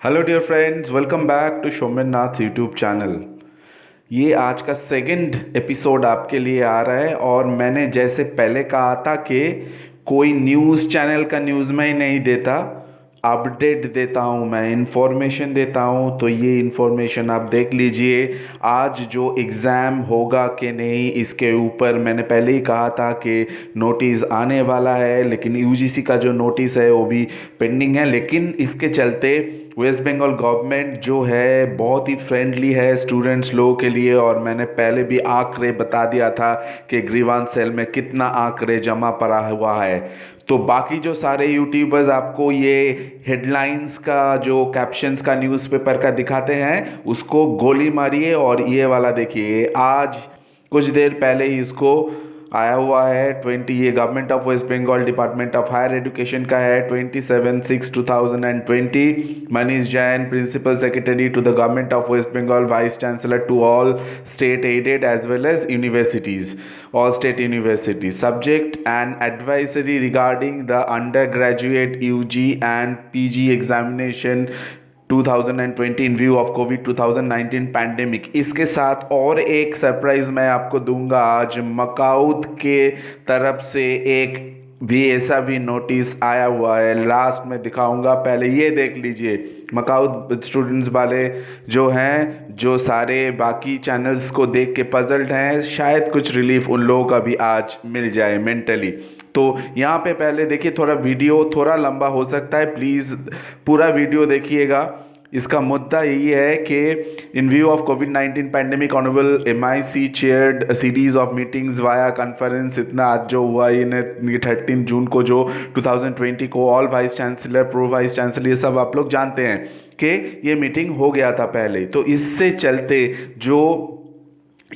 Hello dear friends, welcome back to Shomen Nath YouTube channel. ये आज का सेकंड एपिसोड आपके लिए आ रहा है और मैंने जैसे पहले कहा था कि कोई न्यूज़ चैनल का न्यूज़ मैं ही नहीं देता, अपडेट देता हूँ, मैं इंफॉर्मेशन देता हूँ। तो ये इंफॉर्मेशन आप देख लीजिए। आज जो एग्ज़ाम होगा कि नहीं, इसके ऊपर मैंने पहले ही कहा था कि नोटिस आने वाला है, लेकिन यूजीसी का जो नोटिस है वो भी पेंडिंग है। लेकिन इसके चलते वेस्ट बंगाल गवर्नमेंट जो है बहुत ही फ्रेंडली है स्टूडेंट्स लोगों के लिए, और मैंने पहले भी आंकड़े बता दिया था कि ग्रीवांस सेल में कितना आंकड़े जमा पड़ा हुआ है। तो बाकी जो सारे यूट्यूबर्स आपको ये हेडलाइंस का जो कैप्शंस का न्यूज़पेपर का दिखाते हैं, उसको गोली मारिए और ये वाला देखिए। आज कुछ देर पहले ही इसको आया हुआ है 20, ये government of West Bengal department of higher education का है, 27/6/2020। Manish Jain, principal secretary to the government of West Bengal, vice chancellor to all state aided as well as universities, all state universities. Subject: an advisory regarding the undergraduate UG and PG examination 2020 in view of Covid 2019 pandemic. इसके साथ और एक surprise मैं आपको दूंगा आज। मकाउद के तरफ से एक भी ऐसा भी नोटिस आया हुआ है, लास्ट में दिखाऊंगा। पहले ये देख लीजिए। मकाउद स्टूडेंट्स वाले जो हैं, जो सारे बाकी चैनल्स को देख के पजल्ड हैं, शायद कुछ रिलीफ उन लोगों का भी आज मिल जाए मेंटली। तो यहाँ पे पहले देखिए, थोड़ा वीडियो थोड़ा लंबा हो सकता है, प्लीज़ पूरा वीडियो देखिएगा। इसका मुद्दा यही है कि इन view of covid pandemic honourable MIC chaired series of meetings via conference. इतना आज जो हुआ ये 13 जून को जो 2020 को all vice chancellor, pro vice chancellor, ये सब आप लोग जानते हैं कि ये मीटिंग हो गया था पहले। तो इससे चलते जो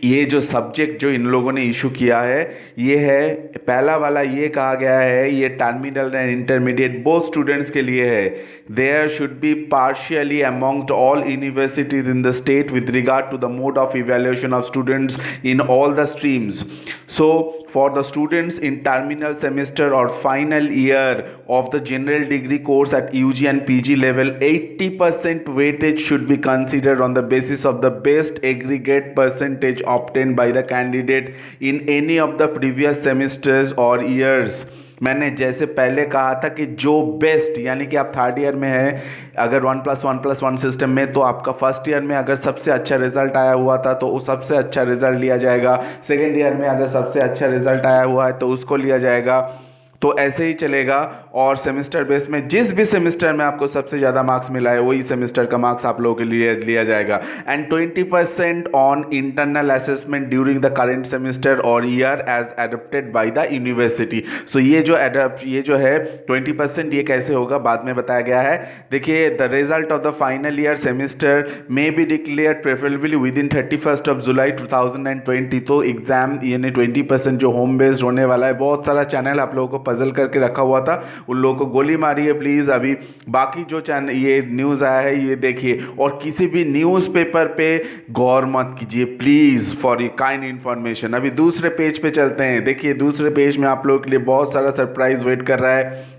ये जो सब्जेक्ट जो इन लोगों ने इशू किया है, ये है पहला वाला। ये कहा गया है, ये terminal and intermediate both students के लिए है। There should be partially amongst all universities in the state with regard to the mode of evaluation of students in all the streams. So for the students in terminal semester or final year of the general degree course at UG and PG level, 80% weightage should be considered on the basis of the best aggregate percentage obtained by the candidate in any of the previous semesters or years। मैंने जैसे पहले कहा था कि जो best, यानी कि आप थर्ड ईयर में हैं, अगर 1+1+1 सिस्टम में, तो आपका फर्स्ट ईयर में अगर सबसे अच्छा रिजल्ट आया हुआ था तो वो सबसे अच्छा रिजल्ट लिया जाएगा। सेकेंड ईयर में अगर सबसे अच्छा रिजल्ट आया हुआ है तो उसको लिया जाएगा। तो ऐसे ही चलेगा। और सेमेस्टर बेस में जिस भी सेमेस्टर में आपको सबसे ज़्यादा मार्क्स मिला है, वही सेमेस्टर का मार्क्स आप लोगों के लिए लिया जाएगा। And 20% on internal assessment during the current semester और year as adapted by the university. So ये जो है 20%, ये कैसे होगा बाद में बताया गया है। देखिए, the result of the final year semester may be declare preferably with in 31 जुलाई 2020। तो एग्जाम यानी 20% जो होम बेस्ड होने वाला है। बहुत सारा चैनल आप लोगों को पजल करके रखा हुआ था, उन लोगों को गोली मारी है प्लीज़। अभी बाकी जो चैनल ये न्यूज़ आया है ये देखिए, और किसी भी न्यूज़पेपर पे गौर मत कीजिए प्लीज़, फॉर काइंड इन्फॉर्मेशन। अभी दूसरे पेज पे चलते हैं। देखिए, दूसरे पेज में आप लोगों के लिए बहुत सारा सरप्राइज वेट कर रहा है।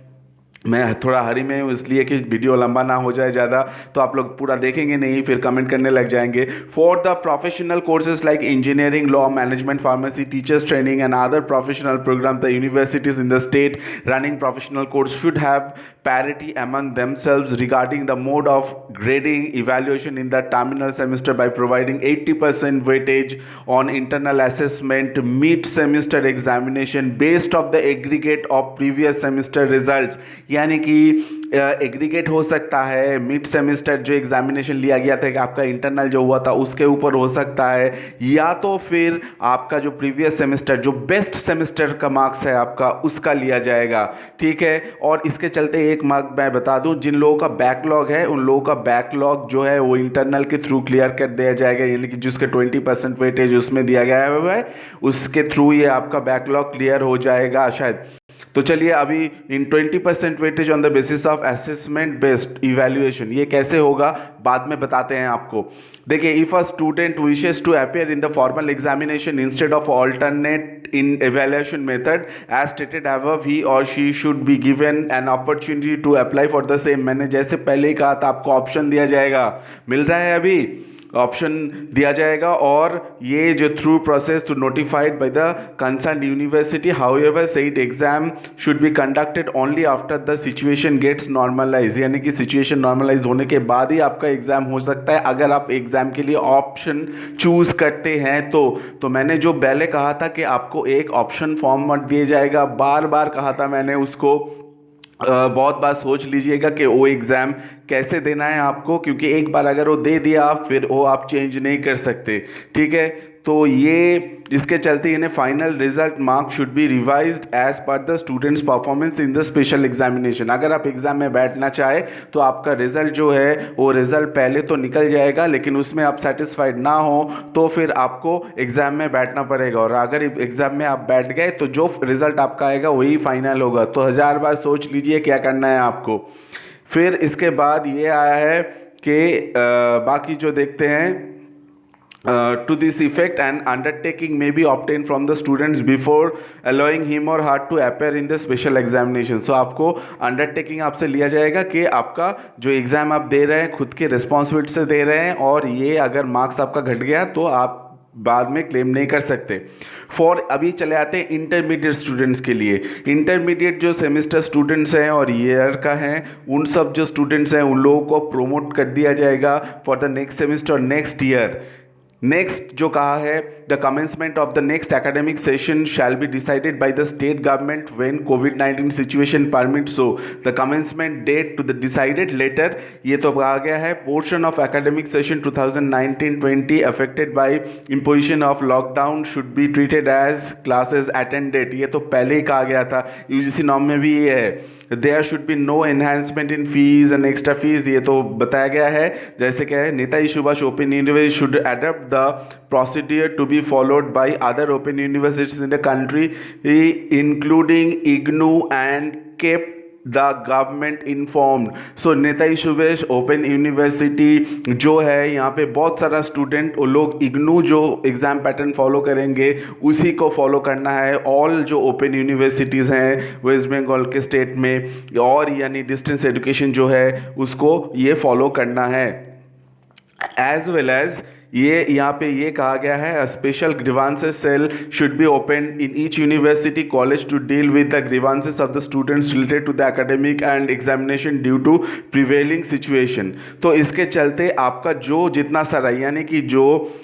मैं थोड़ा हरी में हूँ इसलिए कि वीडियो लंबा ना हो जाए ज़्यादा, तो आप लोग पूरा देखेंगे नहीं, फिर कमेंट करने लग जाएंगे। For the professional courses like engineering, law, management, pharmacy, teachers training and other professional program, the universities in the state running professional course should have parity among themselves regarding the mode of grading evaluation in the terminal semester by providing 80% weightage on internal assessment mid semester examination based of the aggregate of previous semester results। यानी कि aggregate हो सकता है mid semester जो examination लिया गया था कि आपका इंटरनल जो हुआ था उसके ऊपर हो सकता है, या तो फिर आपका जो प्रीवियस सेमेस्टर जो बेस्ट सेमेस्टर का मार्क्स है आपका, उसका लिया जाएगा। ठीक है। और इसके चलते एक मार्क मैं बता दूं, जिन लोगों का बैकलॉग है उन लोगों का बैकलॉग जो है वो इंटरनल के थ्रू क्लियर कर दिया जाएगा, यानी कि जिसके 20% वेटेज उसमें दिया गया है उसके थ्रू ये आपका बैकलॉग क्लियर हो जाएगा शायद। तो चलिए अभी इन 20% weightage on the basis of assessment based evaluation, ये कैसे होगा बाद में बताते हैं आपको। देखिए, if a student wishes to appear in the formal examination instead of alternate in evaluation method as stated above, he or she should be given an opportunity to apply for the same। मैंने जैसे पहले ही कहा था, आपको option दिया जाएगा, मिल रहा है अभी ऑप्शन दिया जाएगा, और ये जो through process to notified by the concern university. However said exam should be conducted only after the situation gets normalise, यानी कि सिचुएशन नॉर्मलाइज होने के बाद ही आपका एग्जाम हो सकता है, अगर आप एग्जाम के लिए ऑप्शन चूज करते हैं तो मैंने जो पहले कहा था कि आपको एक ऑप्शन फॉर्म दिया जाएगा, बार बार कहा था मैंने उसको, बहुत बार सोच लीजिएगा कि वो एग्ज़ाम कैसे देना है आपको, क्योंकि एक बार अगर वो दे दिया आप, फिर वो आप चेंज नहीं कर सकते, ठीक है। तो ये इसके चलते इन्हें final result mark should be revised as per the students performance in the special examination. अगर आप एग्जाम में बैठना चाहे तो आपका रिजल्ट जो है वो रिजल्ट पहले तो निकल जाएगा, लेकिन उसमें आप सेटिस्फाइड ना हो तो फिर आपको एग्जाम में बैठना पड़ेगा, और अगर एग्जाम में आप बैठ गए तो जो रिजल्ट आपका आएगा वही फाइनल होगा। तो 1000 बार सोच लीजिए क्या करना है आपको। फिर इसके बाद ये आया है कि बाकी जो देखते हैं, to this effect an undertaking may be obtained from the students before allowing him or her to appear in the special examination। so आपको undertaking आपसे लिया जाएगा कि आपका जो एग्ज़ाम आप दे रहे हैं खुद के रिस्पॉन्सिबिलिटी से दे रहे हैं, और ये अगर मार्क्स आपका घट गया तो आप बाद में क्लेम नहीं कर सकते। फॉर अभी चले आते हैं इंटरमीडिएट स्टूडेंट्स के लिए। इंटरमीडिएट जो सेमेस्टर स्टूडेंट्स हैं और ईयर का हैं, उन सब जो स्टूडेंट्स हैं उन लोगों को प्रोमोट कर दिया जाएगा for the next semester next year. Next जो कहा है, the commencement of the next academic session shall be decided by the state government when कोविड-19 situation permits. So the commencement date to the decided later, ये तो कहा गया है portion of academic session 2019-20 affected by imposition of lockdown should be treated as classes attended, ये तो पहले ही कहा गया था, यूजीसी नॉर्म में भी ये है। There should be no enhancement in fees and extra fees, ये तो बताया गया है। जैसे क्या है, Netaji Subhas open university should adopt the procedure to be followed by other open universities in the country including IGNOU and keep the government informed. So Netaji Subhas open university जो है, यहाँ पे बहुत सारा स्टूडेंट वो लोग इग्नू जो एग्ज़ाम पैटर्न फॉलो करेंगे उसी को फॉलो करना है। ऑल जो ओपन यूनिवर्सिटीज़ हैं वेस्ट बंगाल के स्टेट में, और यानी डिस्टेंस एजुकेशन जो है उसको ये फॉलो करना है। एज वेल एज ये यहाँ पे ये कहा गया है, special grievances cell should be open in each university college to deal with the grievances of the students related to the academic and examination due to prevailing situation. तो इसके चलते आपका जो जितना सारा, यानी कि जो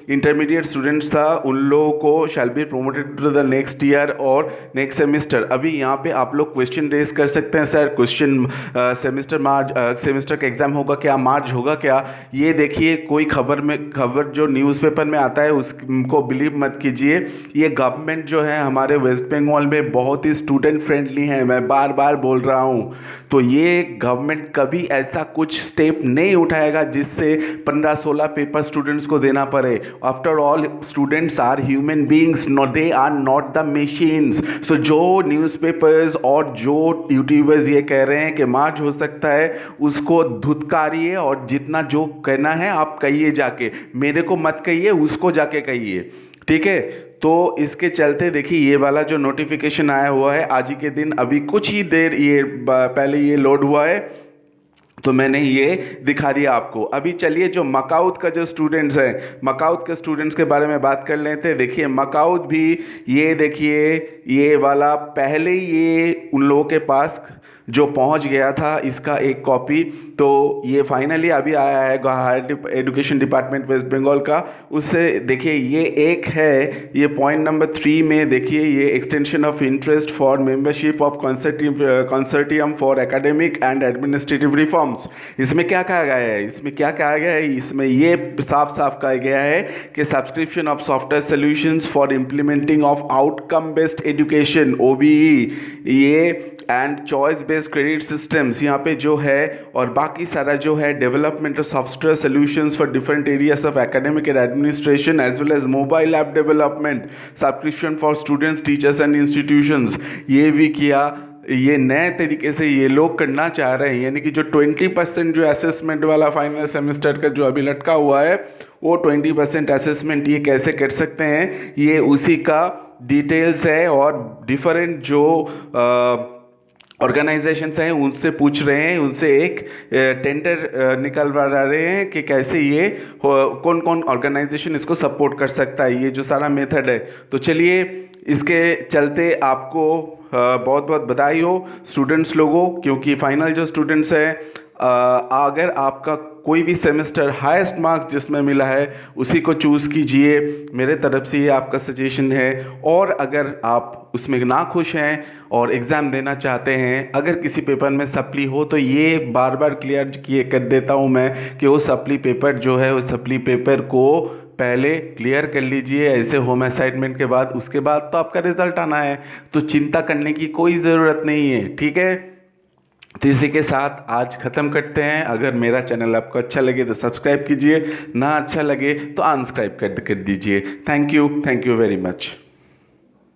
इंटरमीडिएट स्टूडेंट्स था उन लोगों को shall be promoted to the next year और नेक्स्ट सेमिस्टर। अभी यहाँ पे आप लोग क्वेश्चन रेज कर सकते हैं, सर क्वेश्चन सेमिस्टर का एग्जाम होगा क्या, मार्च होगा क्या? ये देखिए, कोई खबर जो न्यूज़पेपर में आता है उसको बिलीव मत कीजिए। ये गवर्नमेंट जो है हमारे वेस्ट बंगाल में बहुत ही स्टूडेंट फ्रेंडली है, मैं बार बार बोल रहा हूँ। तो ये गवर्नमेंट कभी ऐसा कुछ स्टेप नहीं उठाएगा जिससे 15-16 पेपर स्टूडेंट्स को देना पड़े। After all students are human beings, they are not the machines. So जो न्यूज़पेपर्स और जो यूट्यूबर्स ये कह रहे हैं कि मार्च हो सकता है, उसको धुतकारिए और जितना जो कहना है आप कहिए जाके, मेरे को मत कहिए, उसको जाके कहिए, ठीक है। तो इसके चलते देखिए, ये वाला जो नोटिफिकेशन आया हुआ है आज ही के दिन, अभी कुछ ही देर ये पहले ये लोड हुआ है, तो मैंने ये दिखा दिया आपको। अभी चलिए जो मकाउद का जो स्टूडेंट्स हैं, मकाउद के स्टूडेंट्स के बारे में बात कर लेते हैं। देखिए मकाउद भी, ये देखिए ये वाला पहले ही ये उन लोगों के पास जो पहुंच गया था, इसका एक कॉपी तो ये फाइनली अभी आया है higher education department West Bengal का। उससे देखिए ये एक है, ये पॉइंट नंबर 3 में देखिए, ये extension of interest for membership of consortium for academic and administrative reforms. इसमें क्या कहा गया है, इसमें ये साफ साफ कहा गया है कि subscription of software solutions for implementing of outcome based education OBE, ये and choice based credit systems यहाँ पे जो है, और बाकी सारा जो है development of software solutions for different areas of academic and administration as well as mobile app development, subscription for students teachers and institutions, ये भी किया। ये नए तरीके से ये लोग करना चाह रहे हैं, यानी कि जो 20% जो असेसमेंट वाला फाइनल सेमेस्टर का जो अभी लटका हुआ है, वो 20% असेसमेंट ये कैसे कर सकते हैं, ये उसी का डिटेल्स है। और डिफरेंट जो ऑर्गेनाइजेशंस हैं उनसे पूछ रहे हैं, उनसे एक टेंडर निकलवा रहे हैं कि कैसे ये कौन कौन ऑर्गेनाइजेशन इसको सपोर्ट कर सकता है, ये जो सारा मेथड है। तो चलिए, इसके चलते आपको बहुत बहुत बधाई हो स्टूडेंट्स लोगों, क्योंकि फाइनल जो स्टूडेंट्स हैं, अगर आपका कोई भी सेमेस्टर हाईएस्ट मार्क्स जिसमें मिला है उसी को चूज़ कीजिए, मेरे तरफ से ये आपका सजेशन है। और अगर आप उसमें ना खुश हैं और एग्ज़ाम देना चाहते हैं, अगर किसी पेपर में सप्ली हो, तो ये बार बार क्लियर किए कर देता हूँ मैं कि वो सप्ली पेपर जो है, उस सप्ली पेपर को पहले क्लियर कर लीजिए ऐसे होम असाइनमेंट के बाद, उसके बाद तो आपका रिजल्ट आना है, तो चिंता करने की कोई ज़रूरत नहीं है, ठीक है। तो इसी के साथ आज ख़त्म करते हैं। अगर मेरा चैनल आपको अच्छा लगे तो सब्सक्राइब कीजिए, ना अच्छा लगे तो अनसब्सक्राइब कर दीजिए। Thank you very much.